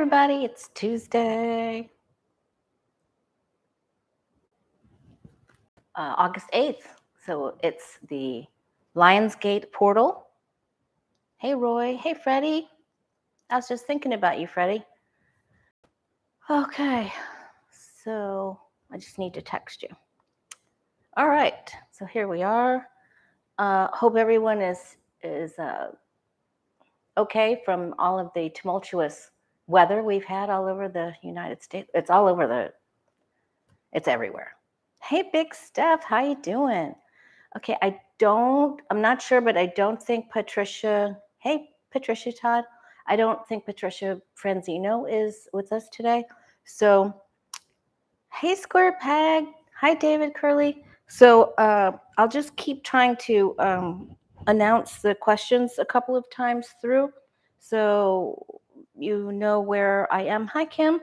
everybody, it's Tuesday, August 8th. So it's the Lionsgate portal. Hey, Roy. Hey, Freddie. I was just thinking about you, Freddie. Okay, so I just need to text you. All right, so here we are. Hope everyone is okay from all of the tumultuous weather we've had all over the United States. It's all over it's everywhere. Hey, Big Steph, how you doing? Okay, I'm not sure, but I don't think Patricia, hey, Patricia Todd, I don't think Patricia Franzino is with us today. So, hey, Square Peg, hi, David Curley. So I'll just keep trying to announce the questions a couple of times through so you know where I am. Hi, Kim.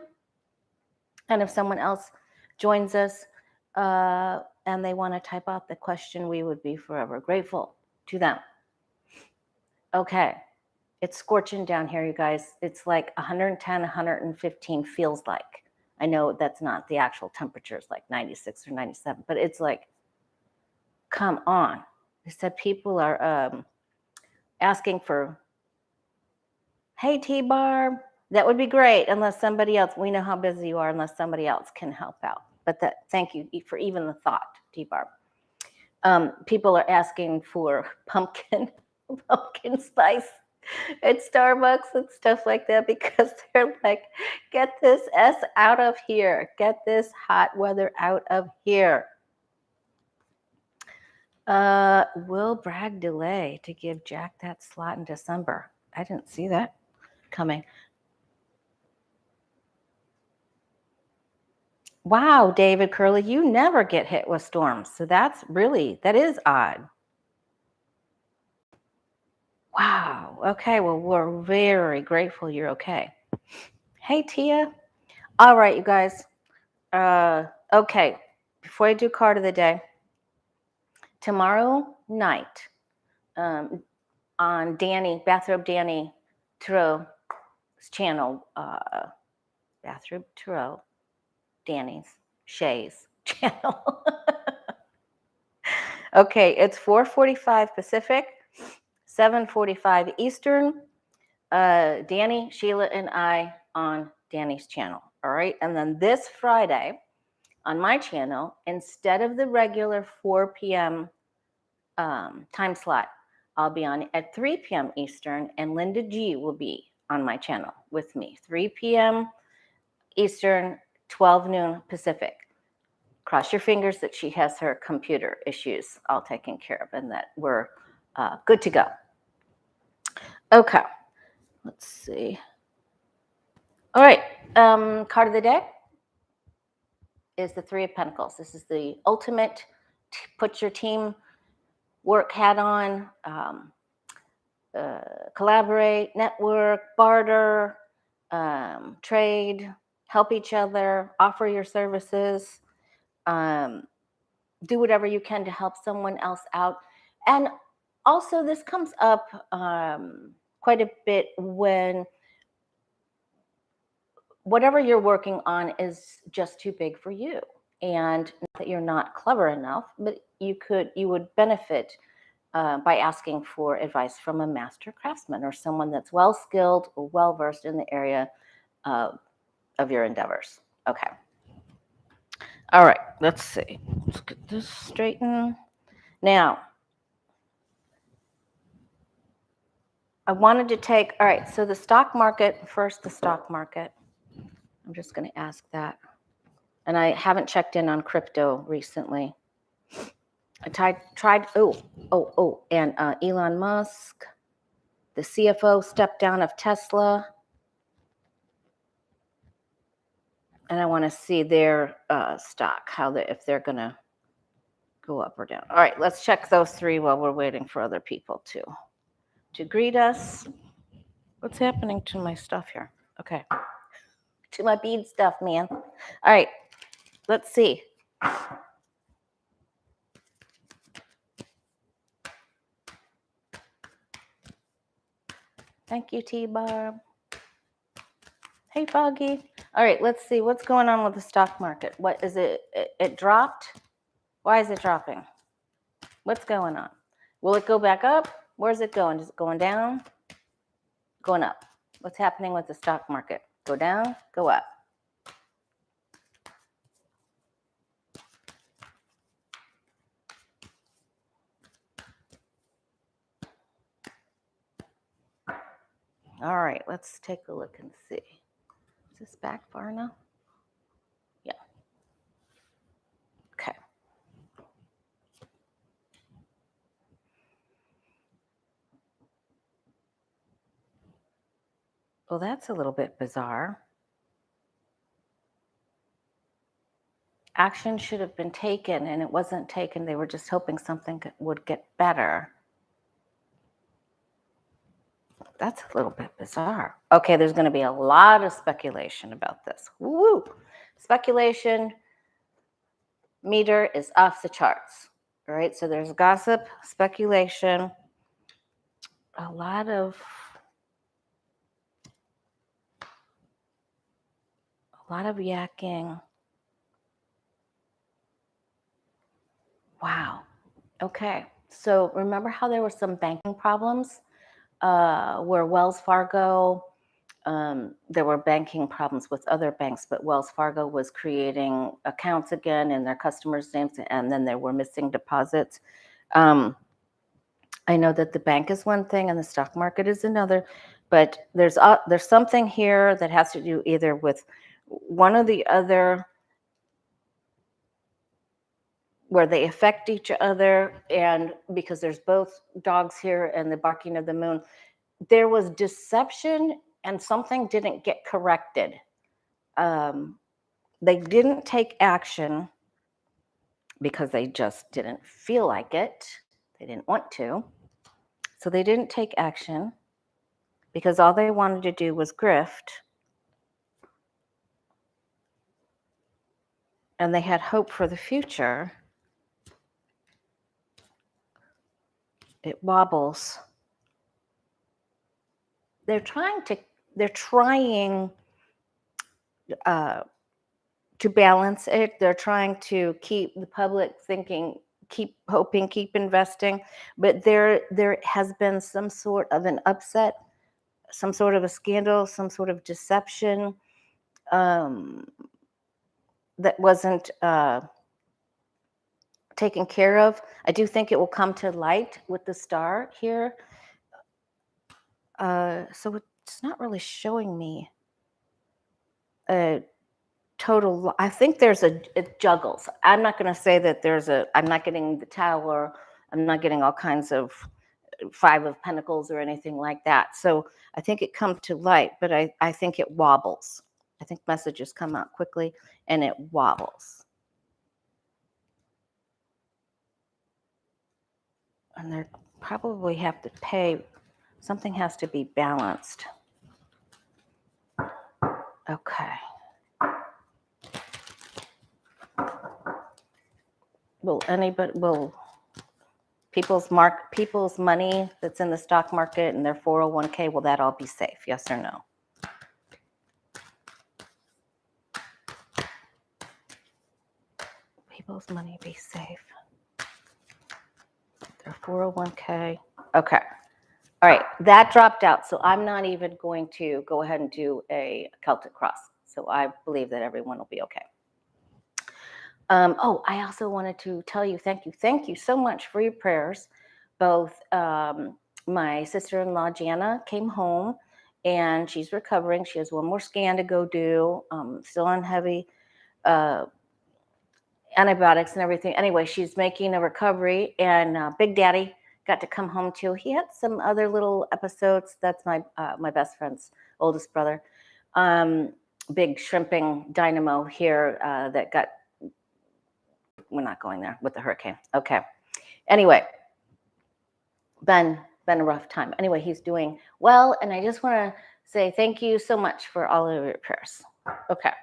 And if someone else joins us, and they want to type out the question, we would be forever grateful to them. Okay, it's scorching down here, you guys. It's like 110, 115 feels like. I know that's not the actual temperature, it's like 96 or 97, but it's like, come on. They said people are asking for, hey, T-Barb, that would be great unless somebody else, we know how busy you are, unless somebody else can help out. But thank you for even the thought, T-Barb. People are asking for pumpkin spice at Starbucks and stuff like that because they're like, get this S out of here. Get this hot weather out of here. Will Bragg delay to give Jack that slot in December? I didn't see that coming. Wow, David Curley, you never get hit with storms. So that is odd. Wow. Okay. Well, we're very grateful you're okay. Hey, Tia. All right, you guys. Okay. Before I do card of the day, tomorrow night on Bathrobe Danny Turo's channel, Bathrobe Turo, Danny's, Shay's channel. Okay, it's 4:45 Pacific, 7:45 Eastern. Danny, Sheila, and I on Danny's channel. All right. And then this Friday on my channel, instead of the regular 4 p.m. Time slot, I'll be on at 3 p.m. Eastern, and Linda G will be on my channel with me. 3 p.m. Eastern, 12 noon Pacific. Cross your fingers that she has her computer issues all taken care of and that we're good to go. Okay. Let's see. All right. Card of the day is the Three of Pentacles. This is the ultimate put your team work hat on, collaborate, network, barter, trade, help each other, offer your services, do whatever you can to help someone else out. And also this comes up quite a bit when whatever you're working on is just too big for you, and not that you're not clever enough, but you would benefit by asking for advice from a master craftsman or someone that's well skilled or well versed in the area of your endeavors. Okay. All right. Let's see. Let's get this straightened. Now, I wanted to take. All right. So the stock market first. The stock market. I'm just going to ask that. And I haven't checked in on crypto recently. I tried, and Elon Musk, the CFO step down of Tesla. And I want to see their stock, if they're going to go up or down. All right, let's check those three while we're waiting for other people to greet us. What's happening to my stuff here? Okay. To my bead stuff, man. All right, let's see. Thank you, T-Barb. Hey, Foggy. All right, let's see what's going on with the stock market. What is it? It dropped. Why is it dropping? What's going on? Will it go back up? Where's it going? Is it going down? Going up. What's happening with the stock market? Go down, go up. All right, let's take a look and see. Is this back far enough? Yeah. Okay. Well, that's a little bit bizarre. Action should have been taken, and it wasn't taken. They were just hoping something would get better. That's a little bit bizarre. Okay, there's going to be a lot of speculation about this. Woo! Speculation meter is off the charts. All right, so there's gossip, speculation, a lot of yakking. Wow. Okay. So remember how there were some banking problems where Wells Fargo, there were banking problems with other banks, but Wells Fargo was creating accounts again in their customers' names, and then there were missing deposits. I know that the bank is one thing and the stock market is another, but there's something here that has to do either with one or the other, where they affect each other, and because there's both dogs here and the barking of the moon, there was deception and something didn't get corrected. They didn't take action because they just didn't feel like it. They didn't want to. So they didn't take action because all they wanted to do was grift. And they had hope for the future. It wobbles. They're trying to balance it. They're trying to keep the public thinking, keep hoping, keep investing. But there has been some sort of an upset, some sort of a scandal, some sort of deception that wasn't taken care of. I do think it will come to light with the star here. So it's not really showing me a total. I think it juggles. I'm not going to say that I'm not getting the tower. I'm not getting all kinds of 5 of Pentacles or anything like that. So I think it comes to light, but I think it wobbles. I think messages come out quickly and it wobbles. And they probably have to pay. Something has to be balanced. Okay. Will people's money that's in the stock market and their 401k, will that all be safe? Yes or no? People's money be safe. Their 401k. Okay. All right. That dropped out. So I'm not even going to go ahead and do a Celtic cross. So I believe that everyone will be okay. I also wanted to tell you, thank you so much for your prayers. Both my sister-in-law, Jana, came home and she's recovering. She has one more scan to go do, still on heavy antibiotics and everything. Anyway, she's making a recovery, and Big Daddy got to come home too. He had some other little episodes. That's my best friend's oldest brother. Big shrimping dynamo here that got, we're not going there with the hurricane. Okay. Anyway, been a rough time. Anyway, he's doing well, and I just want to say thank you so much for all of your prayers. Okay.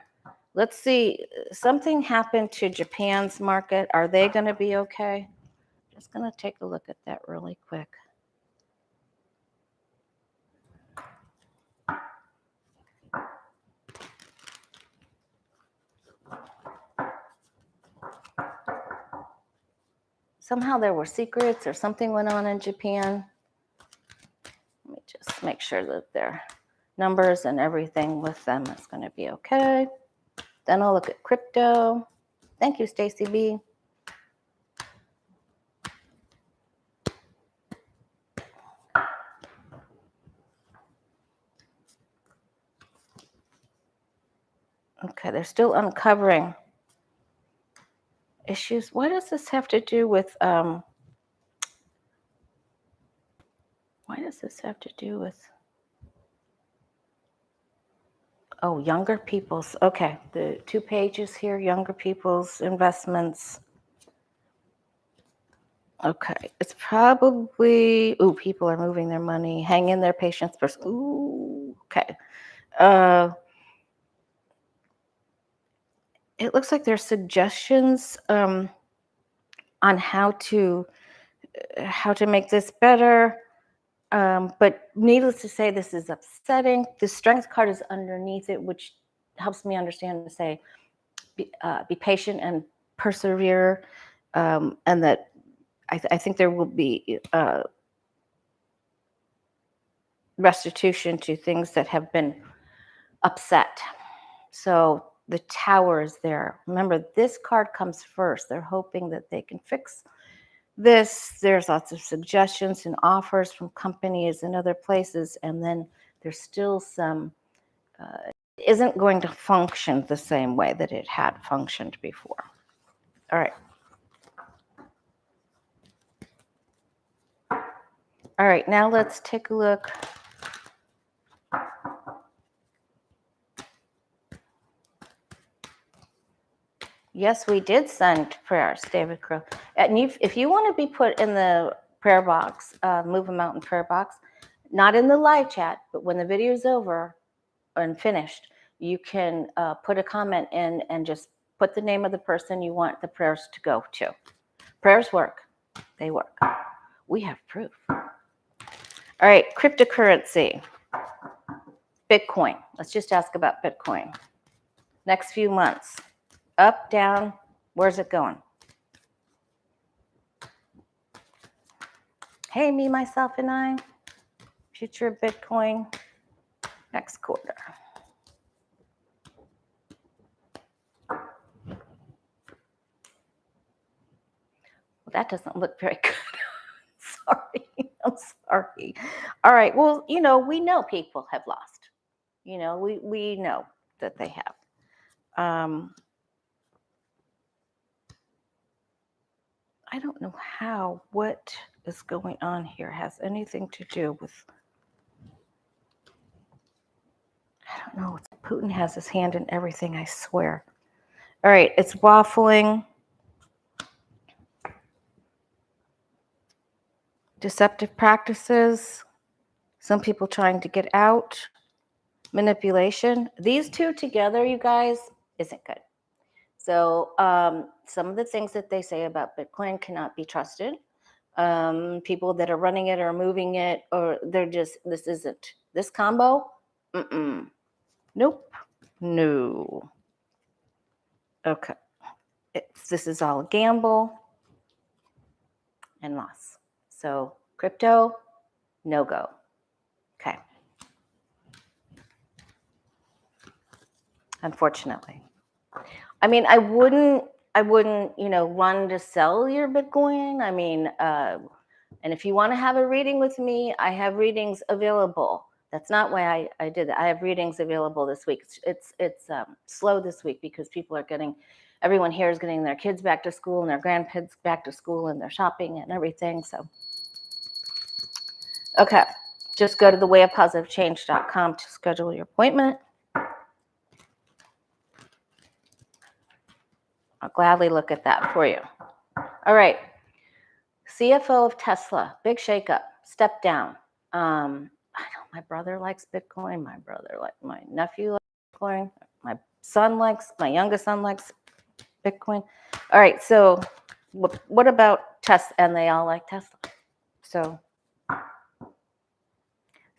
Let's see. Something happened to Japan's market. Are they going to be okay? Just going to take a look at that really quick. Somehow there were secrets or something went on in Japan. Let me just make sure that their numbers and everything with them is going to be okay. Then I'll look at crypto. Thank you, Stacy B. Okay, they're still uncovering issues. What does this have to do with oh, younger people's, okay, the 2 pages here, younger people's investments. Okay, it's probably, ooh, people are moving their money, hang in there, patience first. Ooh, okay. It looks like there's suggestions on how to make this better. But needless to say, this is upsetting. The strength card is underneath it, which helps me understand to say, be patient and persevere, and that I think there will be restitution to things that have been upset. So the Tower is there. Remember, this card comes first. They're hoping that they can fix this. There's lots of suggestions and offers from companies and other places, and then there's still some isn't going to function the same way that it had functioned before. All right. All right, now let's take a look. Yes, we did send prayers, David Crow. And if you want to be put in the prayer box, Move a Mountain prayer box, not in the live chat, but when the video is over and finished, you can put a comment in and just put the name of the person you want the prayers to go to. Prayers work. They work. We have proof. All right, cryptocurrency. Bitcoin. Let's just ask about Bitcoin. Next few months. Up, down, where's it going? Hey, me, myself, and I. Future of Bitcoin. Next quarter. Well, that doesn't look very good. I'm sorry. All right, well, we know people have lost. We know that they have. I don't know how what is going on here has anything to do with, I don't know. Putin has his hand in everything, I swear. All right, it's waffling. Deceptive practices. Some people trying to get out. Manipulation. These two together, you guys, isn't good. So some of the things that they say about Bitcoin cannot be trusted. People that are running it or moving it, or they're just, this combo, nope, no. Okay, this is all a gamble and loss. So crypto, no go. Okay. Unfortunately. I mean, I wouldn't, run to sell your Bitcoin. I mean, and if you want to have a reading with me, I have readings available. That's not why I did that. I have readings available this week. It's slow this week because everyone here is getting their kids back to school and their grandkids back to school and they're shopping and everything. So, okay, just go to thewayofpositivechange.com to schedule your appointment. I'll gladly look at that for you. All right. CFO of Tesla, big shakeup, step down. I know my brother likes Bitcoin. My nephew likes Bitcoin. My youngest son likes Bitcoin. All right. So what about Tesla? And they all like Tesla. So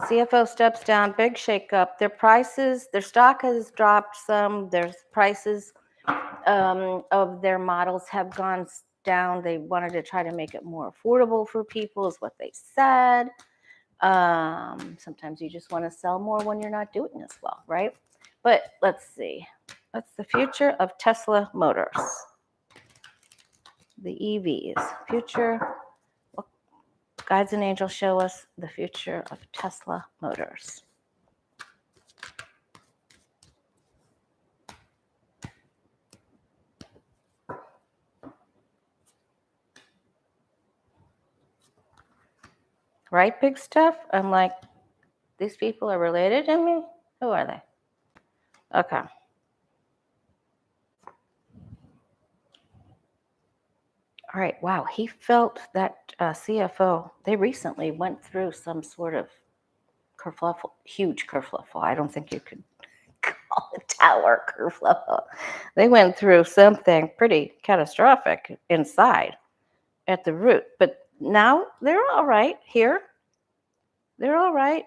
CFO steps down, big shakeup. Their stock has dropped some. Their prices of their models have gone down. They wanted to try to make it more affordable for people, is what they said. Sometimes you just want to sell more when you're not doing as well, right? But let's see. What's the future of Tesla Motors? The EVs. Future. What guides and angels show us the future of Tesla Motors? Right, big stuff? I'm like, these people are related to me? Who are they? Okay. All right. Wow. He felt that CFO, they recently went through some sort of kerfluffle, huge kerfluffle. I don't think you could call it tower kerfluffle. They went through something pretty catastrophic inside at the root. But now they're all right here. They're all right.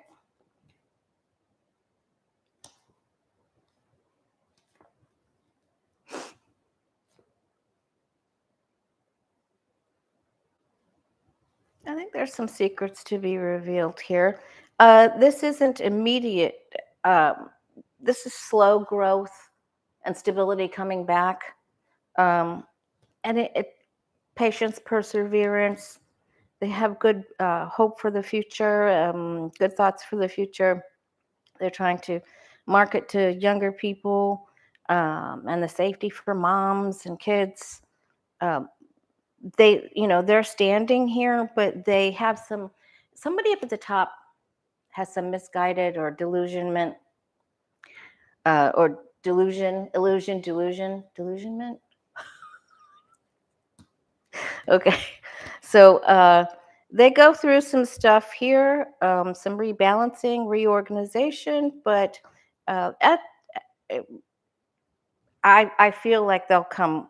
I think there's some secrets to be revealed here. This isn't immediate. This is slow growth and stability coming back. And it patience, perseverance. They have good hope for the future, good thoughts for the future. They're trying to market to younger people and the safety for moms and kids. They're standing here, but they have somebody up at the top has some misguided or delusionment or delusionment. Okay, so they go through some stuff here, some rebalancing, reorganization, but I feel like they'll come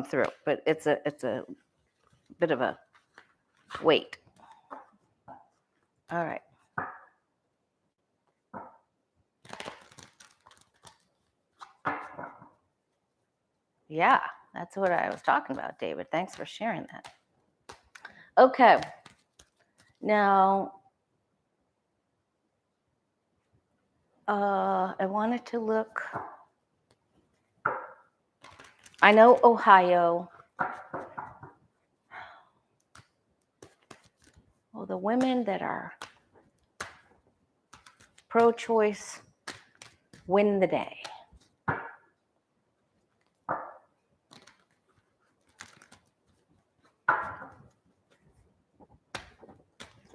through, but it's a bit of a wait. All right. Yeah, that's what I was talking about, David. Thanks for sharing that. Okay. Now, I wanted to look. I know Ohio. Well, the women that are pro-choice win the day.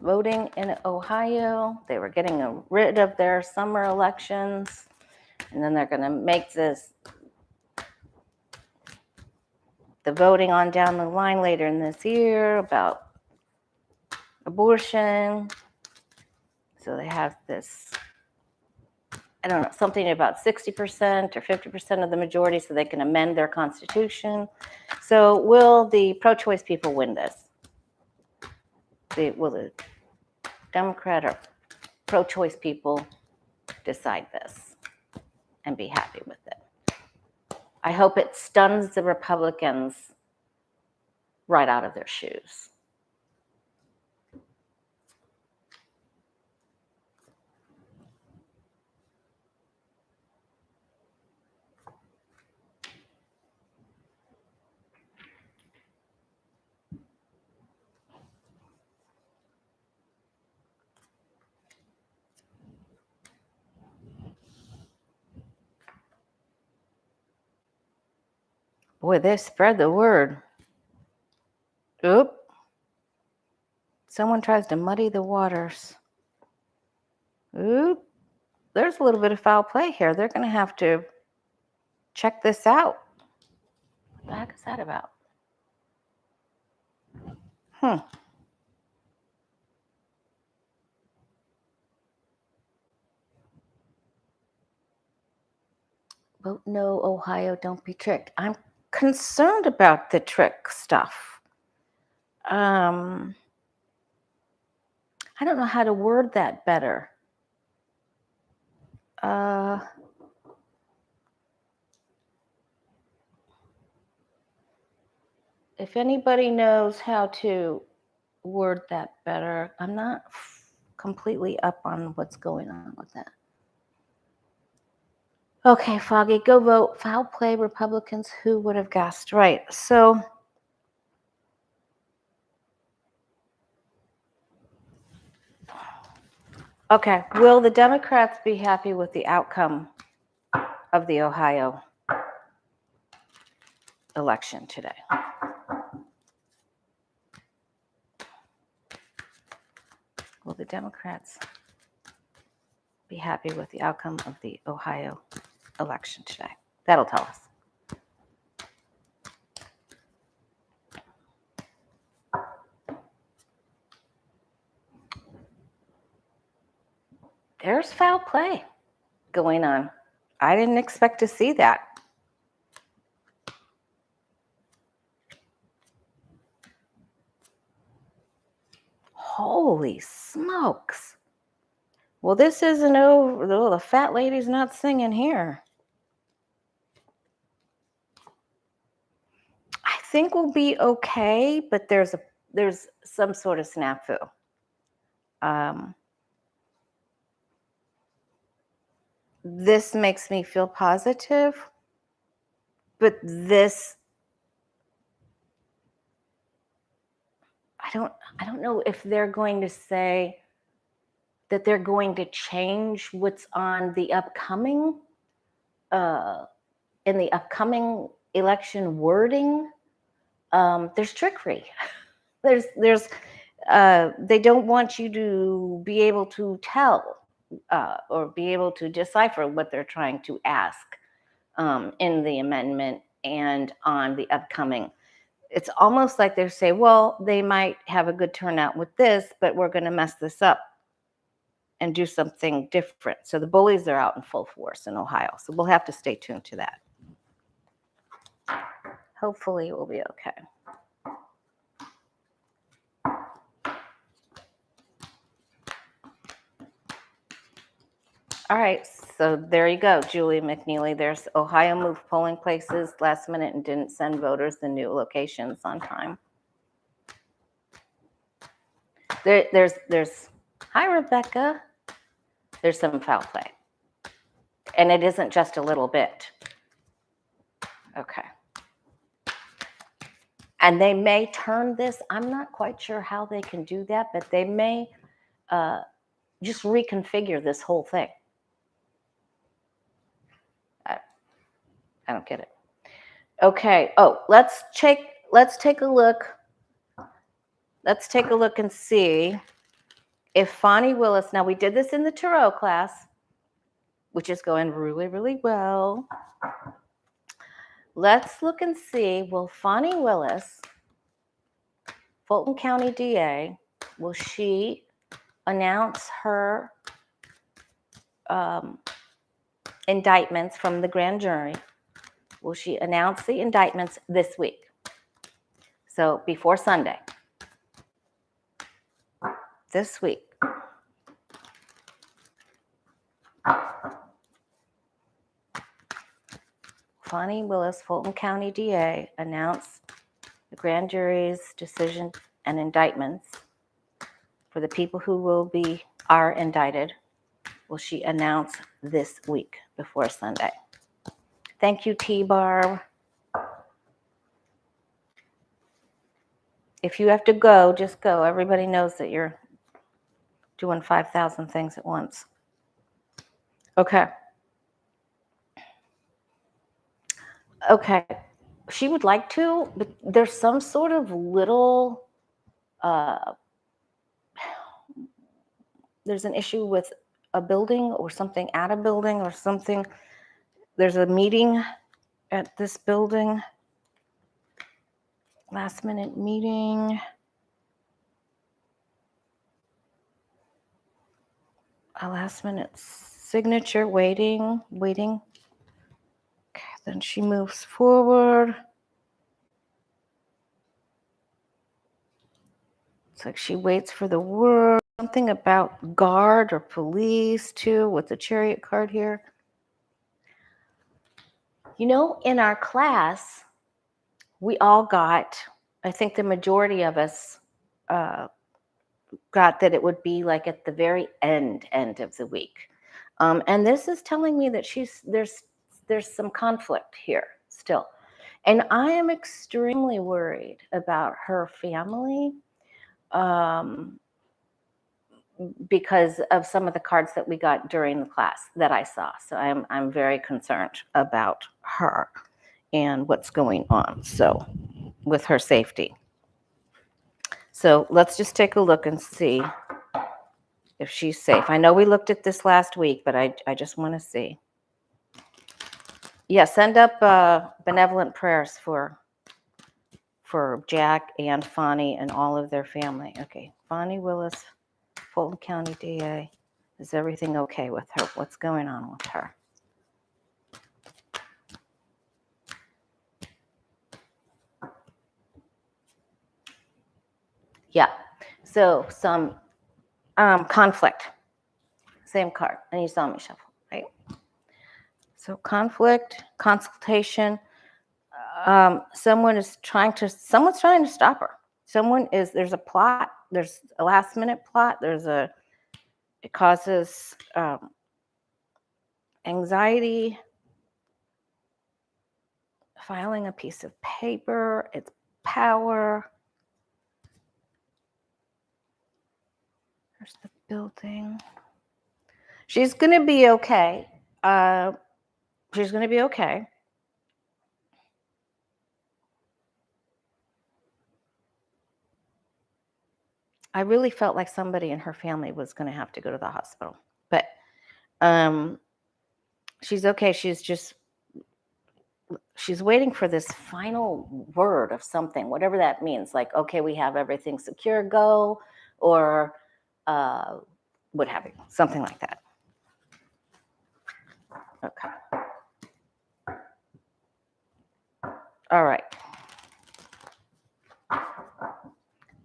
Voting in Ohio, they were getting rid of their summer elections, and then they're going to make the voting on down the line later in this year about abortion. So they have this, I don't know, something about 60% or 50% of the majority so they can amend their constitution. So will the pro-choice people win this? Will the Democrat or pro-choice people decide this and be happy with it? I hope it stuns the Republicans right out of their shoes. Boy, they spread the word. Oop. Someone tries to muddy the waters. Oop. There's a little bit of foul play here. They're going to have to check this out. What the heck is that about? Vote no, Ohio, don't be tricked. I'm concerned about the trick stuff. I don't know how to word that better. if anybody knows how to word that better, I'm not completely up on what's going on with that. Okay, Foggy, go vote. Foul play, Republicans. Who would have guessed? Right. So, okay, will the Democrats be happy with the outcome of the Ohio election today? Will the Democrats be happy with the outcome of the Ohio election today? That'll tell us. There's foul play going on. I didn't expect to see that. Holy smokes. Well, this isn't over. Oh, the fat lady's not singing here. I think we'll be okay, but there's some sort of snafu. This makes me feel positive, but this, I don't know if they're going to say that they're going to change what's on the upcoming in the upcoming election wording. There's trickery. There's they don't want you to be able to tell or be able to decipher what they're trying to ask in the amendment and on the upcoming. It's almost like they say, well, they might have a good turnout with this, but we're going to mess this up and do something different. So the bullies are out in full force in Ohio. So we'll have to stay tuned to that. Hopefully it will be okay. All right, so there you go, Julie McNeely. There's Ohio moved polling places last minute and didn't send voters the new locations on time. There's hi, Rebecca. There's some foul play. And it isn't just a little bit. Okay. And they may turn this, I'm not quite sure how they can do that, but they may just reconfigure this whole thing. I don't get it. Okay. Oh, let's take a look. Let's take a look and see if Fani Willis. Now we did this in the Tarot class, which is going really, really well. Let's look and see. Will Fani Willis, Fulton County DA, will she announce her indictments from the grand jury? Will she announce the indictments this week? So before Sunday. This week. Fani Willis, Fulton County DA, announced the grand jury's decision and indictments for the people who are indicted. Will she announce this week before Sunday? Thank you, T-Bar. If you have to go, just go. Everybody knows that you're doing 5,000 things at once. Okay. Okay. She would like to, but there's some sort of little, there's an issue with a building or something at a building or something. There's a meeting at this building. Last minute meeting. A last minute signature, waiting. Okay, then she moves forward. It's like she waits for the word. Something about guard or police too, with the chariot card here. You know, in our class, we all got I think the majority of us got that it would be like at the very end of the week. And this is telling me that there's some conflict here still. And I am extremely worried about her family because of some of the cards that we got during the class that I saw. So I'm very concerned about her and what's going on. So with her safety. So let's just take a look and see if she's safe. I know we looked at this last week, but I just want to see. Yeah, send up benevolent prayers for Jack and Fani and all of their family. Okay, Fani Willis, Fulton County DA. Is everything okay with her? What's going on with her? Yeah, so some conflict. Same card, and you saw me shuffle, right? So conflict, consultation. Someone's trying to stop her. There's a plot. There's a last minute plot. It causes anxiety. Filing a piece of paper. It's power. There's the building. She's going to be okay. She's going to be okay. I really felt like somebody in her family was going to have to go to the hospital. But she's okay. She's waiting for this final word of something, whatever that means. Like, okay, we have everything secure, go, or what have you, something like that. Okay. All right.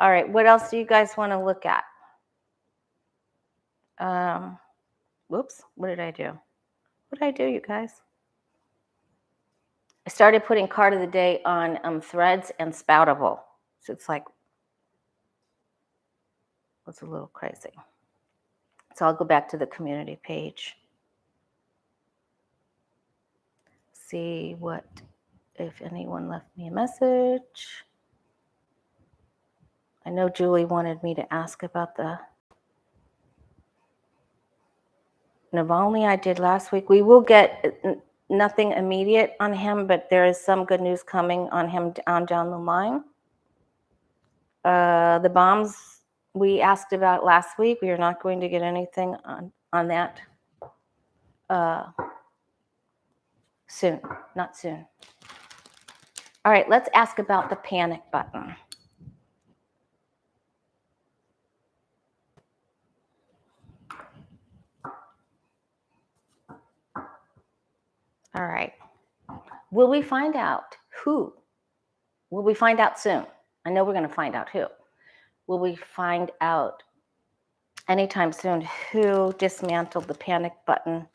All right, what else do you guys want to look at? Whoops, what did I do? What did I do, you guys? I started putting card of the day on threads and Spoutable. So it's like, it's a little crazy. So I'll go back to the community page. See if anyone left me a message. I know Julie wanted me to ask about the Navalny I did last week. We will get nothing immediate on him, but there is some good news coming on him down the line. The bombs we asked about last week, we are not going to get anything on that soon, not soon. All right, let's ask about the panic button. All right. Will we find out who? Will we find out soon? I know we're going to find out who. Will we find out anytime soon who dismantled the panic button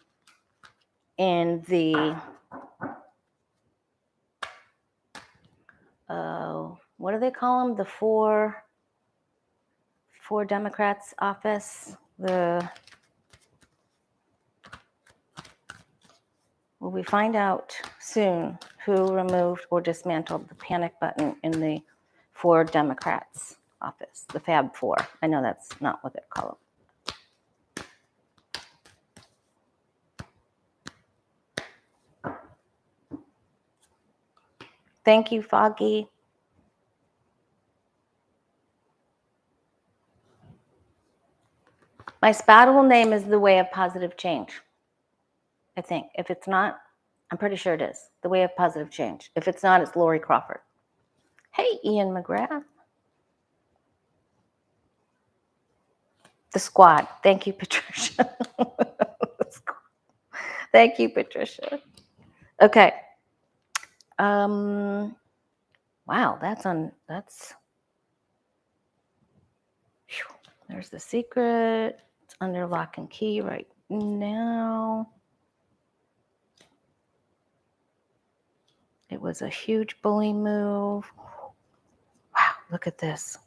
in the, what do they call them? The four Democrats office? Will we find out soon who removed or dismantled the panic button in the 4 Democrats office, the Fab 4? I know that's not what they call them. Thank you, Foggy. My Spoutable name is The Way of Positive Change. I think. If it's not, I'm pretty sure it is. The Way of Positive Change. If it's not, it's Lori Crawford. Hey, Ian McGrath. The Squad. Thank you, Patricia. Thank you, Patricia. Okay. Wow, there's the secret. It's under lock and key right now. It was a huge bully move. look at this.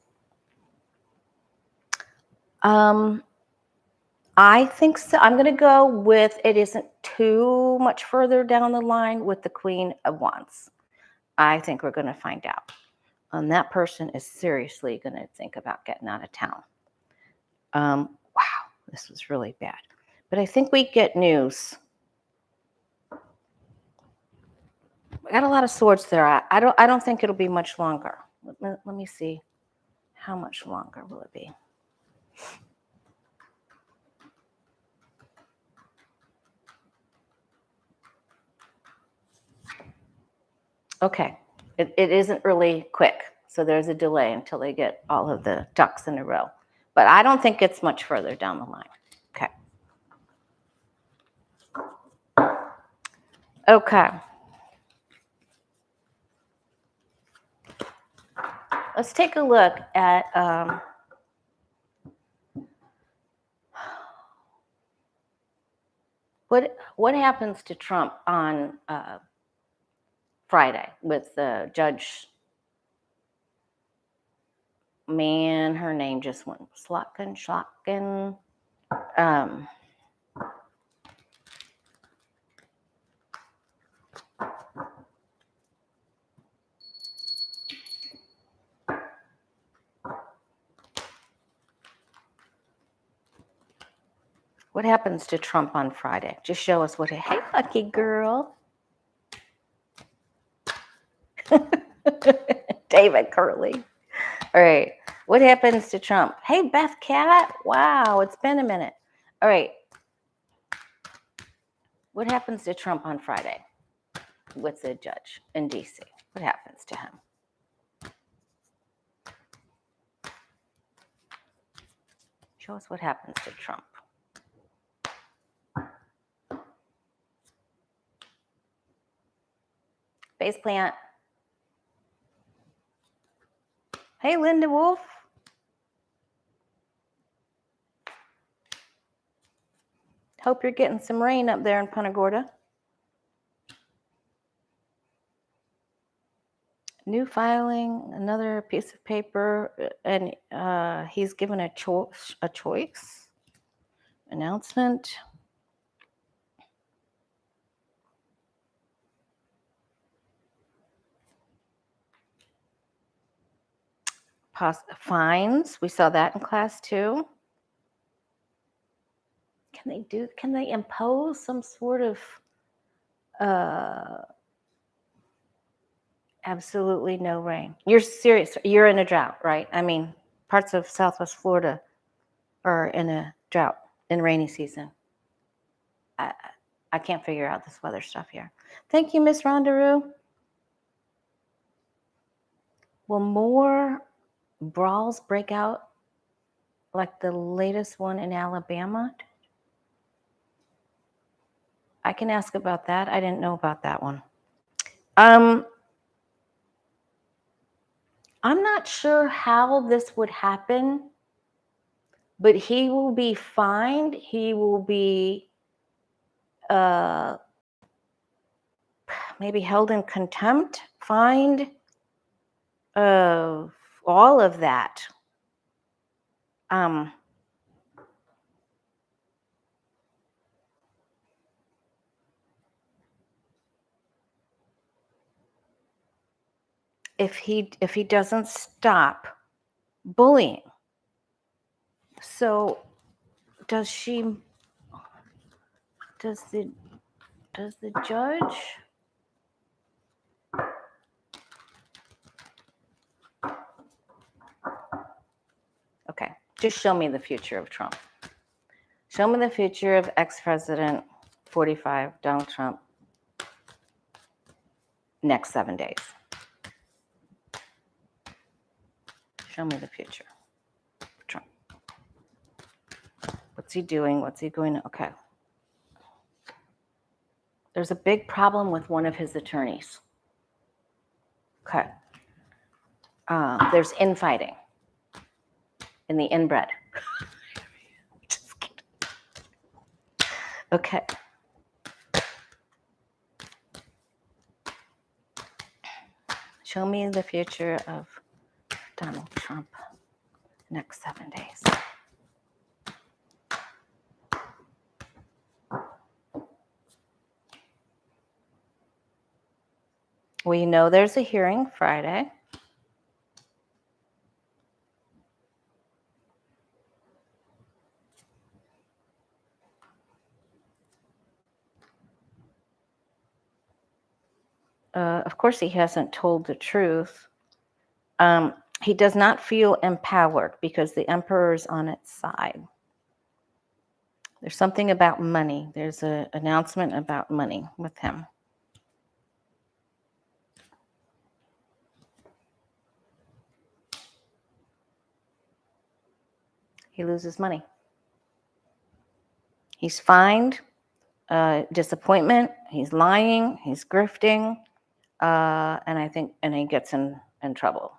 I think so. I'm going to go with it isn't too much further down the line with the Queen of Wands. I think we're going to find out. And that person is seriously going to think about getting out of town. Wow, this was really bad. But I think we get news. We got a lot of swords there. I don't think it'll be much longer. Let me see. How much longer will it be? Okay, it isn't really quick. So there's a delay until they get all of the ducks in a row. But I don't think it's much further down the line. Okay. Okay. Let's take a look at what happens to Trump on Friday with Judge. Man, her name just went Chutkan. What happens to Trump on Friday? Just show us what. Hey, lucky girl. David Curley. All right. What happens to Trump? Hey, Beth Cat. Wow, it's been a minute. All right. What happens to Trump on Friday with the judge in D.C.? What happens to him? Show us what happens to Trump. Face plant. Hey, Linda Wolf. Hope you're getting some rain up there in Punta Gorda. New filing, another piece of paper, and he's given a choice. Announcement. Fines. We saw that in class too. Can they impose some sort of absolutely no rain? You're serious. You're in a drought, right? I mean, parts of Southwest Florida are in a drought in rainy season. I can't figure out this weather stuff here. Thank you, Miss Rondaroo. Will more brawls break out like the latest one in Alabama? I can ask about that. I didn't know about that one. I'm not sure how this would happen, but he will be fined. He will be maybe held in contempt, fined, all of that. If he doesn't stop bullying. So does the judge? Okay, just show me the future of Trump. Show me the future of ex-president 45 Donald Trump next 7 days. Show me the future of Trump. What's he doing? What's he going to? Okay. There's a big problem with one of his attorneys. Okay. There's infighting in the inbred. Just kidding. Okay. Show me the future of Donald Trump next 7 days. We know there's a hearing Friday. Of course, he hasn't told the truth. He does not feel empowered because the emperor is on its side. There's something about money. There's an announcement about money with him. He loses money. He's fined, disappointment. He's lying. He's grifting, and he gets in trouble.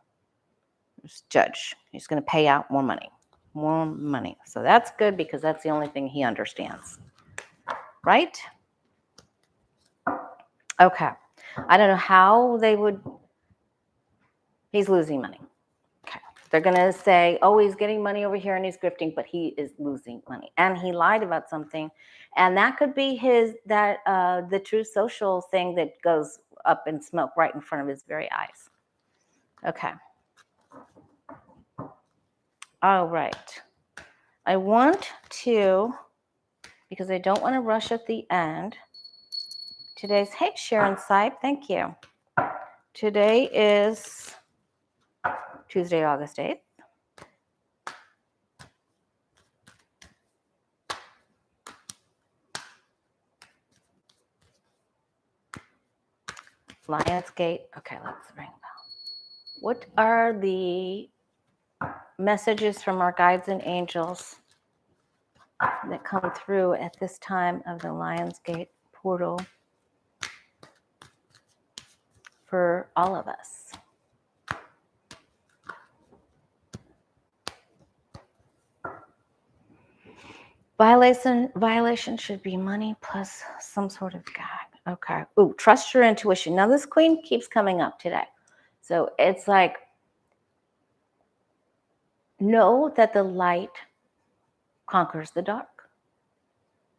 There's judge. He's going to pay out more money. So that's good because that's the only thing he understands, right? Okay. I don't know how they would. He's losing money. Okay. They're going to say, oh, he's getting money over here and he's grifting, but he is losing money. And he lied about something. And that could be the True Social thing that goes up in smoke right in front of his very eyes. Okay. All right. I want to, because I don't want to rush at the end. Hey, Sharon Sipe, thank you. Today is Tuesday, August 8th. Lionsgate. Okay, let's ring bell. What are the messages from our guides and angels that come through at this time of the Lionsgate portal for all of us? Violation should be money plus some sort of gag. Okay. Ooh, trust your intuition. Now this queen keeps coming up today. So it's like, know that the light conquers the dark,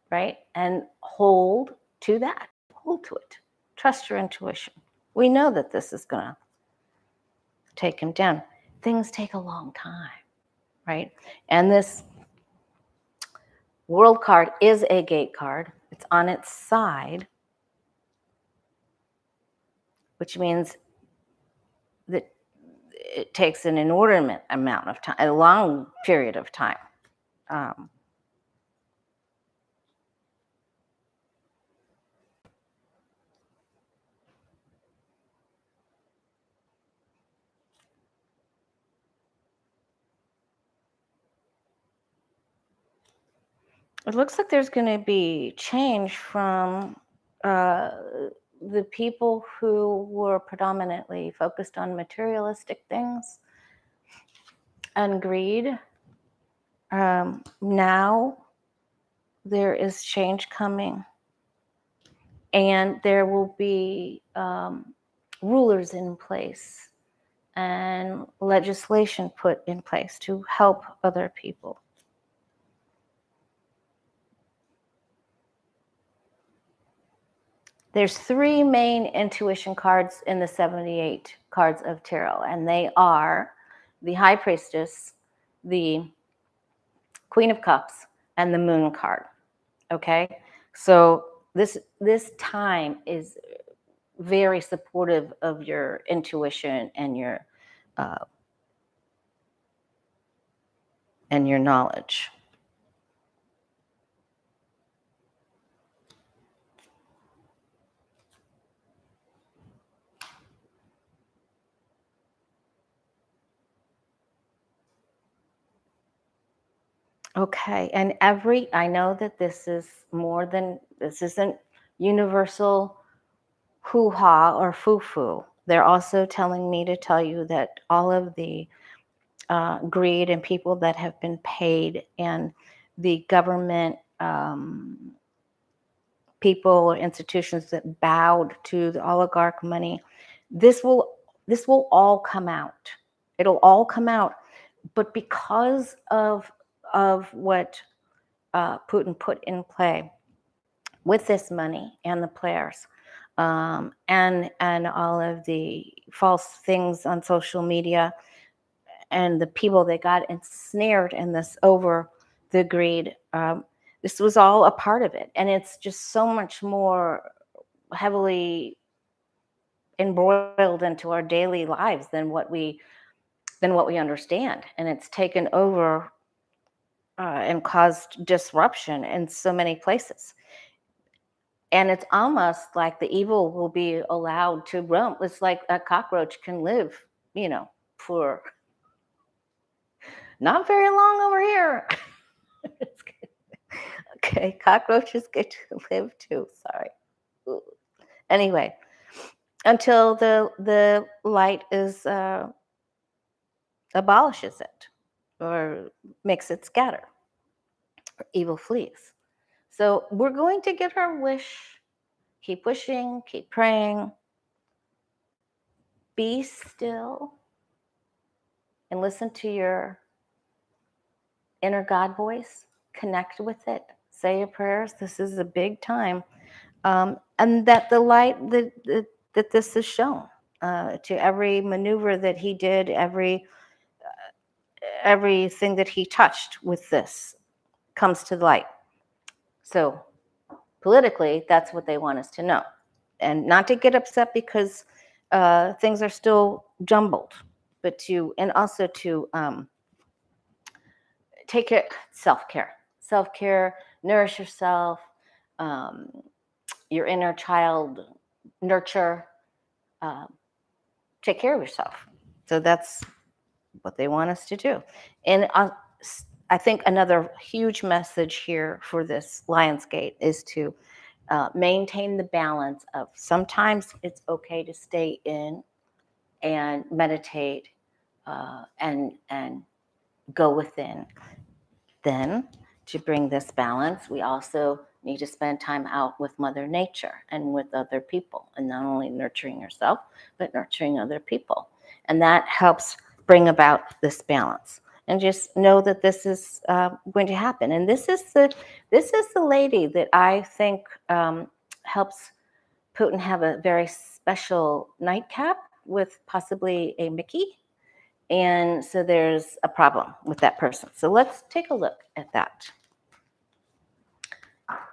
right? And hold to that. Hold to it. Trust your intuition. We know that this is going to take him down. Things take a long time, right? And this world card is a gate card. It's on its side, which means that it takes an inordinate amount of time, a long period of time. It looks like there's going to be change from the people who were predominantly focused on materialistic things and greed. Now there is change coming, and there will be rulers in place and legislation put in place to help other people. There's 3 main intuition cards in the 78 cards of tarot, and they are the High Priestess, the Queen of Cups, and the Moon card. Okay, so this time is very supportive of your intuition and your knowledge. Okay, and I know that this isn't universal hoo-ha or foo-foo. They're also telling me to tell you that all of the greed and people that have been paid and the government people or institutions that bowed to the oligarch money, this will all come out. It'll all come out. But because of what Putin put in play with this money and the players, and all of the false things on social media, and the people that got ensnared in this over the greed, this was all a part of it, and it's just so much more heavily embroiled into our daily lives than what we understand, and it's taken over and caused disruption in so many places. And it's almost like the evil will be allowed to roam. It's like a cockroach can live, for not very long over here. Okay, cockroaches get to live too. Sorry. Anyway, until the light is abolishes it or makes it scatter, or evil flees. So we're going to get our wish. Keep wishing, keep praying. Be still and listen to your inner God voice. Connect with it. Say your prayers. This is a big time. And that the light that this is shown to every maneuver that he did, everything that he touched with this comes to light. So politically, that's what they want us to know. And not to get upset because things are still jumbled, but also to take care, self-care, nourish yourself, your inner child, nurture, take care of yourself. So that's what they want us to do. And I think another huge message here for this Lionsgate is to maintain the balance of sometimes it's okay to stay in and meditate and go within. Then to bring this balance, we also need to spend time out with Mother Nature and with other people, and not only nurturing yourself, but nurturing other people. And that helps bring about this balance. And just know that this is going to happen. And this is the lady that I think helps Putin have a very special nightcap with possibly a Mickey. And so there's a problem with that person. So let's take a look at that.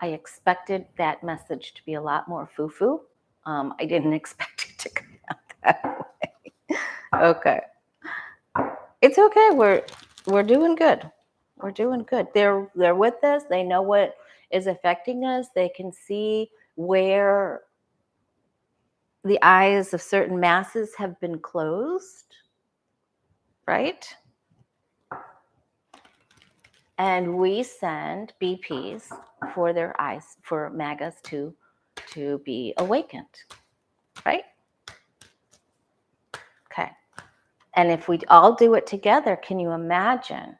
I expected that message to be a lot more foo-foo. I didn't expect it to come out that way. Okay. It's okay. We're doing good. We're doing good. They're with us. They know what is affecting us. They can see where the eyes of certain masses have been closed, right? And we send BPs for their eyes, for MAGAs to be awakened, right? Okay. And if we all do it together, can you imagine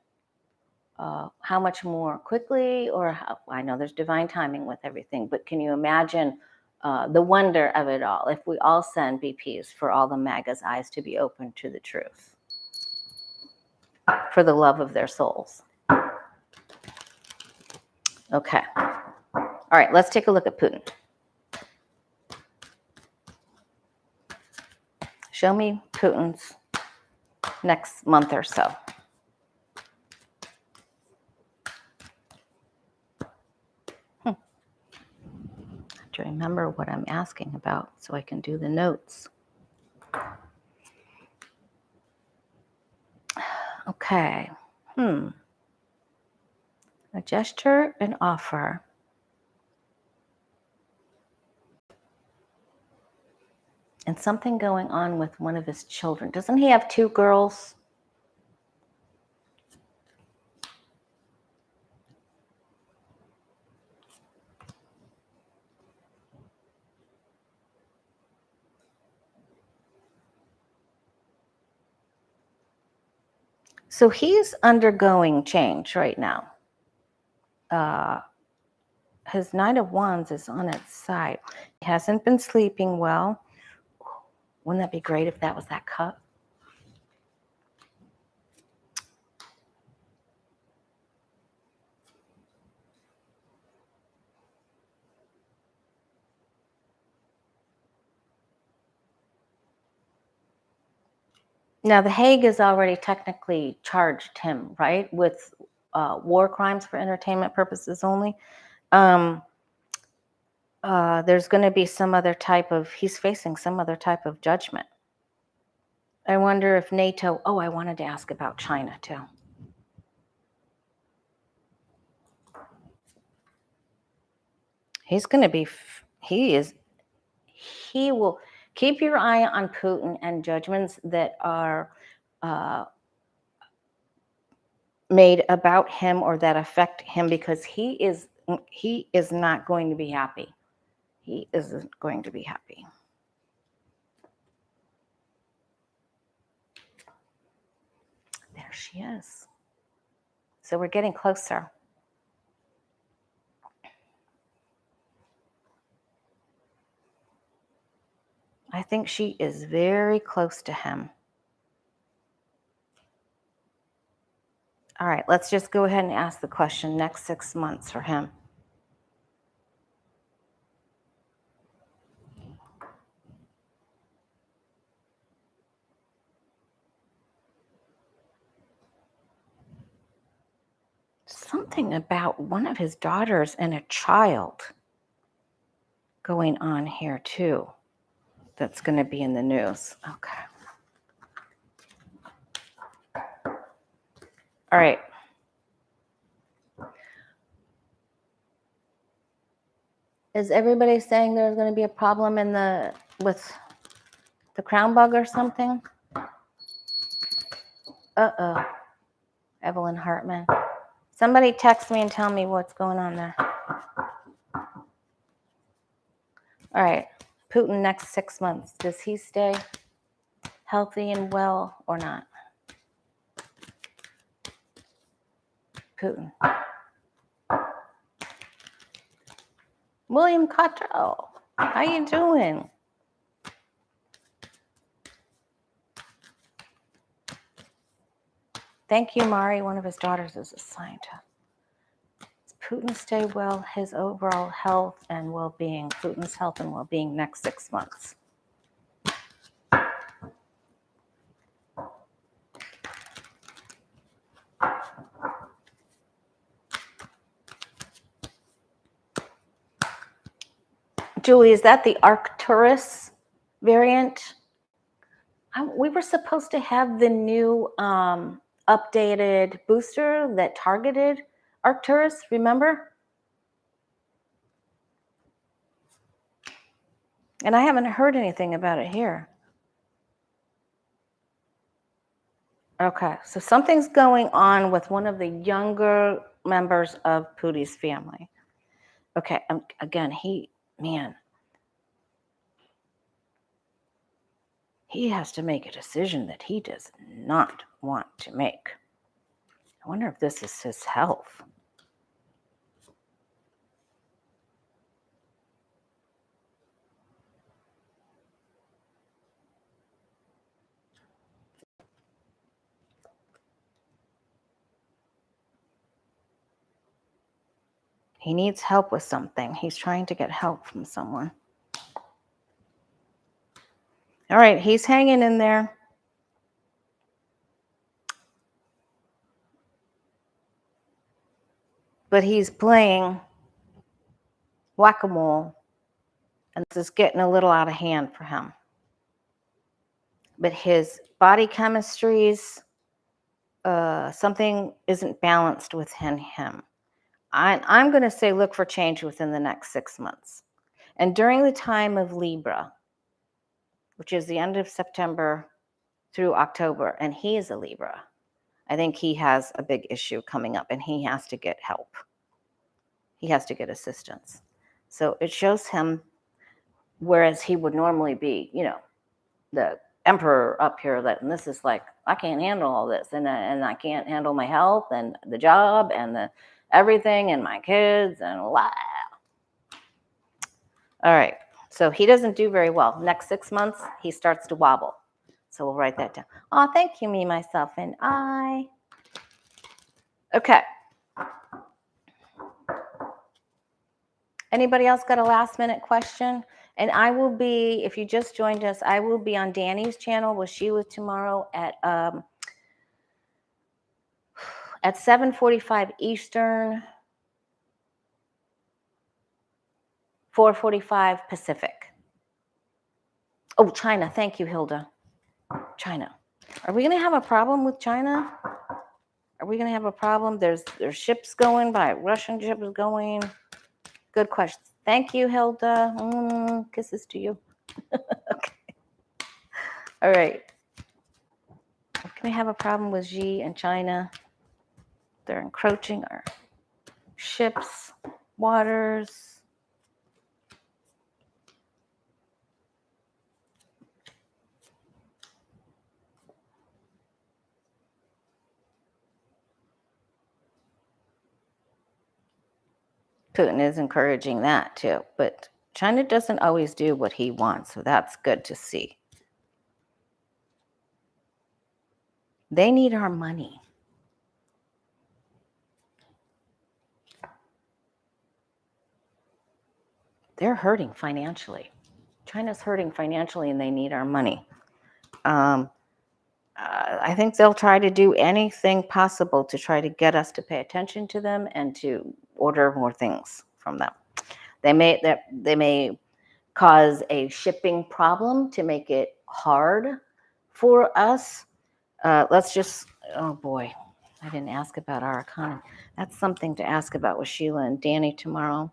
how much more quickly, or how, I know there's divine timing with everything, but can you imagine the wonder of it all if we all send BPs for all the MAGA's eyes to be open to the truth, for the love of their souls? Okay. All right, let's take a look at Putin. Show me Putin's next month or so. To remember what I'm asking about so I can do the notes. Okay. A gesture, an offer. And something going on with one of his children. Doesn't he have 2 girls? So he's undergoing change right now. His Knight of Wands is on its side. He hasn't been sleeping well. Wouldn't that be great if that was that cup? Now, The Hague has already technically charged him, right, with war crimes for entertainment purposes only. There's going to be some other type of, he's facing some other type of judgment. I wonder if NATO, I wanted to ask about China too. He's going to be, he will keep your eye on Putin and judgments that are made about him or that affect him, because he is not going to be happy. He isn't going to be happy. There she is. So we're getting closer. I think she is very close to him. All right, let's just go ahead and ask the question, next 6 months for him. Something about one of his daughters and a child going on here too. That's going to be in the news. Okay. All right. Is everybody saying there's going to be a problem with the crown bug or something? Uh-oh. Evelyn Hartman. Somebody text me and tell me what's going on there. All right. Putin next 6 months. Does he stay healthy and well or not? Putin. William Cottrell. How you doing? Thank you, Mari. One of his daughters is a scientist. Does Putin stay well? His overall health and well-being. Putin's health and well-being next 6 months. Julie, is that the Arcturus variant? We were supposed to have the new updated booster that targeted Arcturus, remember? And I haven't heard anything about it here. Okay, so something's going on with one of the younger members of Putin's family. Okay, again, he has to make a decision that he does not want to make. I wonder if this is his health. He needs help with something. He's trying to get help from someone. All right, he's hanging in there. But he's playing whack-a-mole, and this is getting a little out of hand for him. But his body chemistries, something isn't balanced within him. I'm going to say look for change within the next 6 months. And during the time of Libra, which is the end of September through October, and he is a Libra, I think he has a big issue coming up, and he has to get help. He has to get assistance. So it shows him, whereas he would normally be, the emperor up here, and this is like, I can't handle all this, and I can't handle my health and the job and the everything and my kids and blah. All right, so he doesn't do very well. Next 6 months, he starts to wobble. So we'll write that down. Oh, thank you, me, myself, and I. Okay. Anybody else got a last minute question? And I will be, if you just joined us, I will be on Danny's channel with Sheila tomorrow at 7:45 Eastern, 4:45 Pacific. Oh, China. Thank you, Hilda. China. Are we going to have a problem with China? Are we going to have a problem? There's ships going by, Russian ships going. Good question. Thank you, Hilda. Kisses to you. Okay. All right. Can we have a problem with Xi and China? They're encroaching our ships, waters. Putin is encouraging that too, but China doesn't always do what he wants, so that's good to see. They need our money. They're hurting financially. China's hurting financially and they need our money. I think they'll try to do anything possible to try to get us to pay attention to them and to order more things from them. They may cause a shipping problem to make it hard for us. Let's just, oh boy, I didn't ask about our economy. That's something to ask about with Sheila and Danny tomorrow.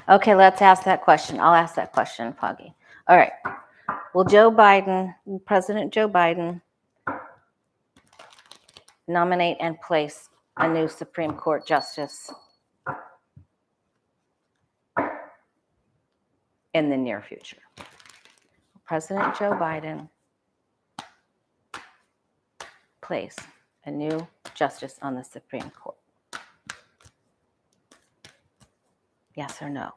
Okay, let's ask that question. I'll ask that question, Foggy. All right. Will President Joe Biden, nominate and place a new Supreme Court justice in the near future? President Joe Biden place a new justice on the Supreme Court? Yes or no?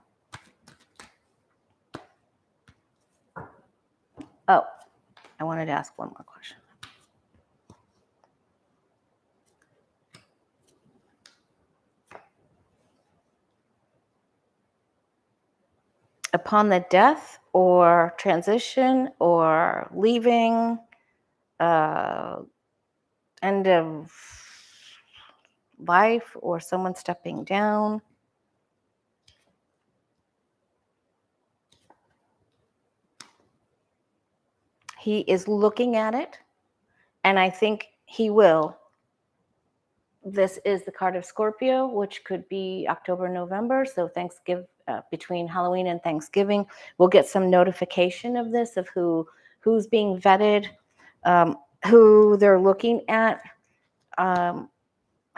Oh, I wanted to ask one more question. Upon the death or transition or leaving, end of life or someone stepping down, he is looking at it, and I think he will. This is the card of Scorpio, which could be October, November. So Thanksgiving, between Halloween and Thanksgiving, we'll get some notification of this, of who's being vetted, who they're looking at. I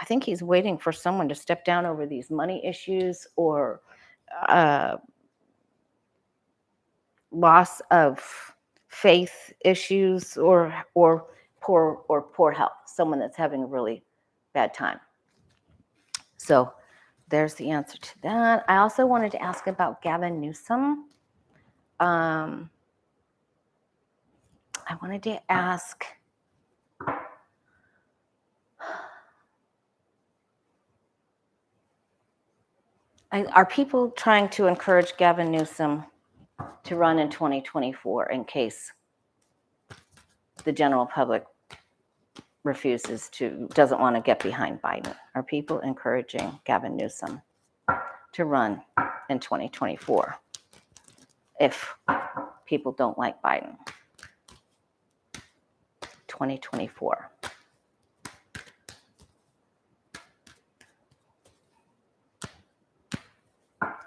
think he's waiting for someone to step down over these money issues or loss of faith issues or poor health. Someone that's having a really bad time. So there's the answer to that. I also wanted to ask about Gavin Newsom. I wanted to ask, are people trying to encourage Gavin Newsom to run in 2024 in case the general public doesn't want to get behind Biden? Are people encouraging Gavin Newsom to run in 2024 if people don't like Biden? 2024.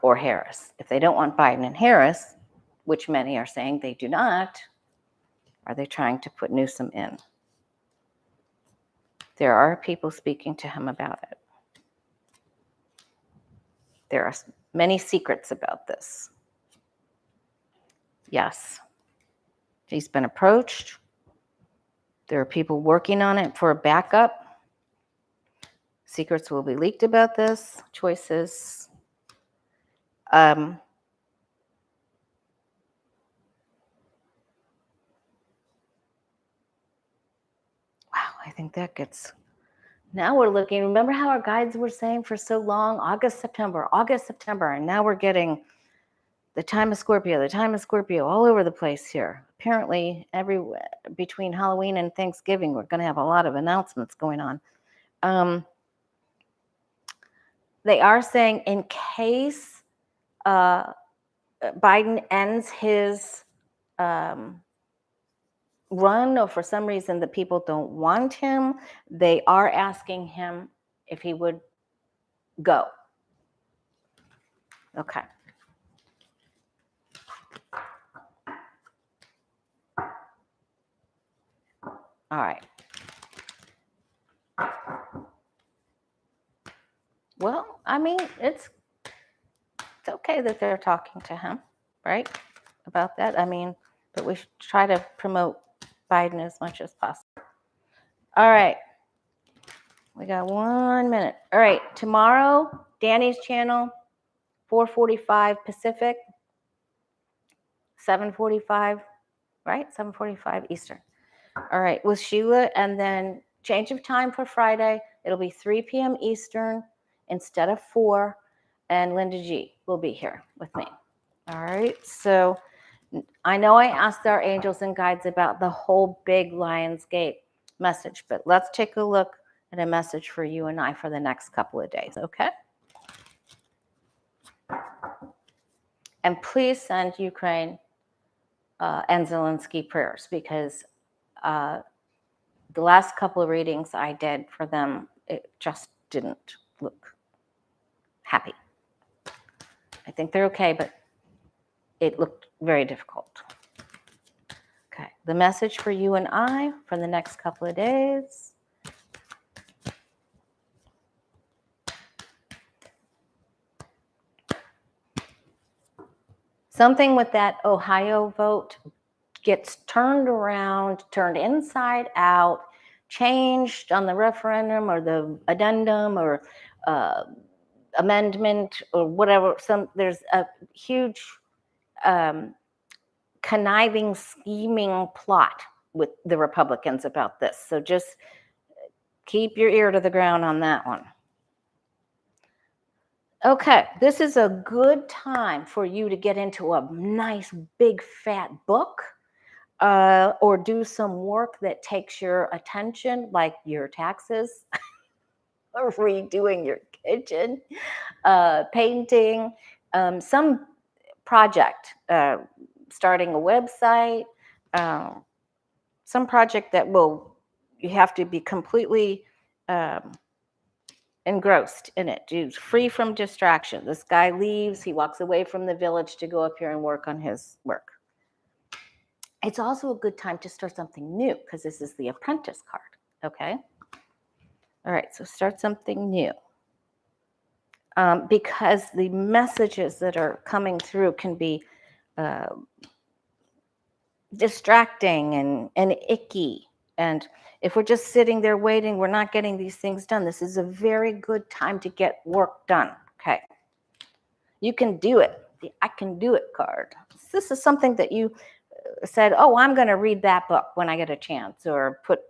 Or Harris. If they don't want Biden and Harris, which many are saying they do not, are they trying to put Newsom in? There are people speaking to him about it. There are many secrets about this. Yes, he's been approached. There are people working on it for a backup. Secrets will be leaked about this. Choices. I think that gets, now we're looking, remember how our guides were saying for so long, August, September, and now we're getting the time of Scorpio all over the place here. Apparently, between Halloween and Thanksgiving, we're going to have a lot of announcements going on. They are saying in case Biden ends his run, or for some reason the people don't want him, they are asking him if he would go. Okay. All right. Well, I mean, it's okay that they're talking to him, right? About that. I mean, but we should try to promote Biden as much as possible. All right. We got 1 minute. All right. Tomorrow, Danny's channel, 4:45 Pacific, 7:45, right? 7:45 Eastern. All right. With Sheila, and then change of time for Friday. It'll be 3 p.m. Eastern instead of 4. And Linda G will be here with me. All right. So I know I asked our angels and guides about the whole big Lionsgate message, but let's take a look at a message for you and I for the next couple of days, okay? And please send Ukraine and Zelensky prayers, because the last couple of readings I did for them, it just didn't look happy. I think they're okay, but it looked very difficult. Okay, the message for you and I for the next couple of days. Something with that Ohio vote gets turned around, turned inside out, changed on the referendum or the addendum or amendment or whatever. There's a huge conniving, scheming plot with the Republicans about this. So just keep your ear to the ground on that one. Okay, this is a good time for you to get into a nice, big, fat book, or do some work that takes your attention, like your taxes, or redoing your kitchen, painting, some project, starting a website, some project that you have to be completely engrossed in it, free from distraction. This guy leaves, he walks away from the village to go up here and work on his work. It's also a good time to start something new, because this is the apprentice card, okay? All right, so start something new. Because the messages that are coming through can be distracting and icky. And if we're just sitting there waiting, we're not getting these things done. This is a very good time to get work done, okay? You can do it. The I can do it card. This is something that you said, oh, I'm going to read that book when I get a chance, or put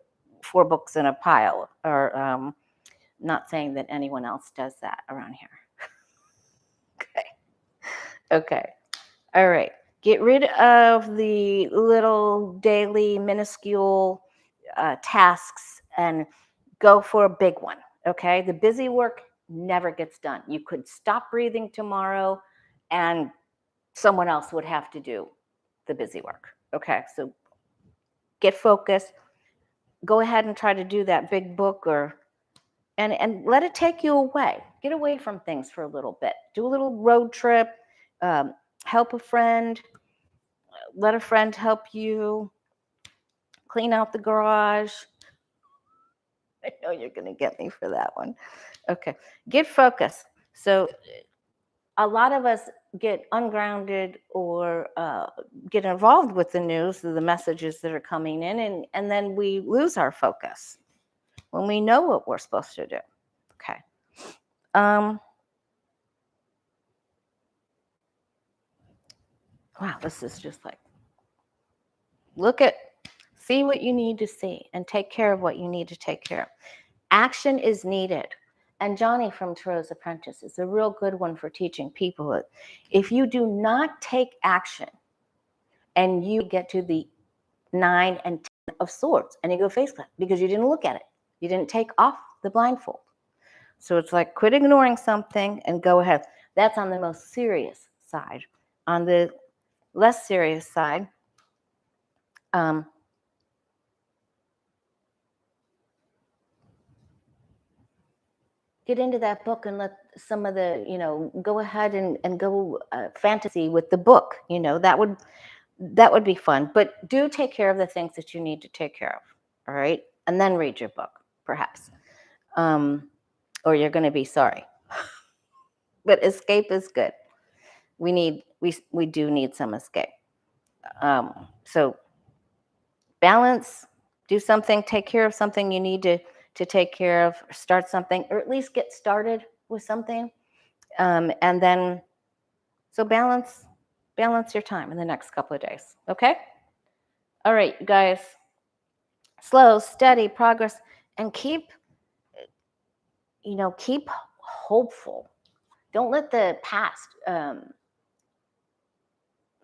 4 books in a pile, or not saying that anyone else does that around here. Okay. All right. Get rid of the little daily minuscule tasks and go for a big one, okay? The busy work never gets done. You could stop breathing tomorrow and someone else would have to do the busy work, okay? So get focused. Go ahead and try to do that big book, and let it take you away. Get away from things for a little bit. Do a little road trip. Help a friend. Let a friend help you. Clean out the garage. I know you're going to get me for that one. Okay. Get focused. So a lot of us get ungrounded or get involved with the news, the messages that are coming in, and then we lose our focus when we know what we're supposed to do. Okay. Wow, this is just like, look at See what you need to see and take care of what you need to take care of. Action is needed. And Johnny from Thoreau's Apprentice is a real good one for teaching people. If you do not take action and you get to the 9 and 10 of swords and you go face plant because you didn't look at it. You didn't take off the blindfold. So it's like quit ignoring something and go ahead. That's on the most serious side. On the less serious side, get into that book and let some of the, go ahead and go fantasy with the book. That would be fun. But do take care of the things that you need to take care of. All right. And then read your book, perhaps. Or you're going to be sorry. But escape is good. We do need some escape. So balance, do something, take care of something you need to take care of, start something, or at least get started with something. And then, so balance your time in the next couple of days. Okay? All right, you guys. Slow, steady progress, and keep hopeful. Don't let the past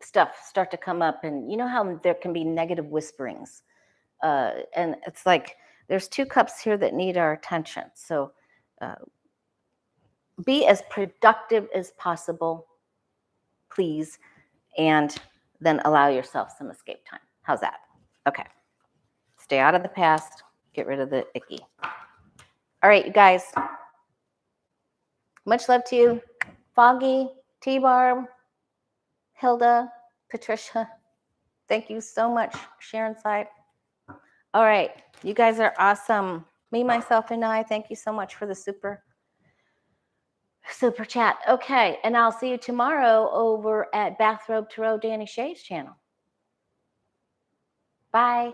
stuff start to come up, and you know how there can be negative whisperings, and it's like there's 2 cups here that need our attention. So be as productive as possible, please, and then allow yourself some escape time. How's that? Okay. Stay out of the past. Get rid of the icky. All right, you guys. Much love to you. Foggy, T-Barb, Hilda, Patricia. Thank you so much, Sharon Side. All right, you guys are awesome. Me, myself, and I, thank you so much for the super chat. Okay, and I'll see you tomorrow over at Bathrobe Tarot Danny Shay's channel. Bye.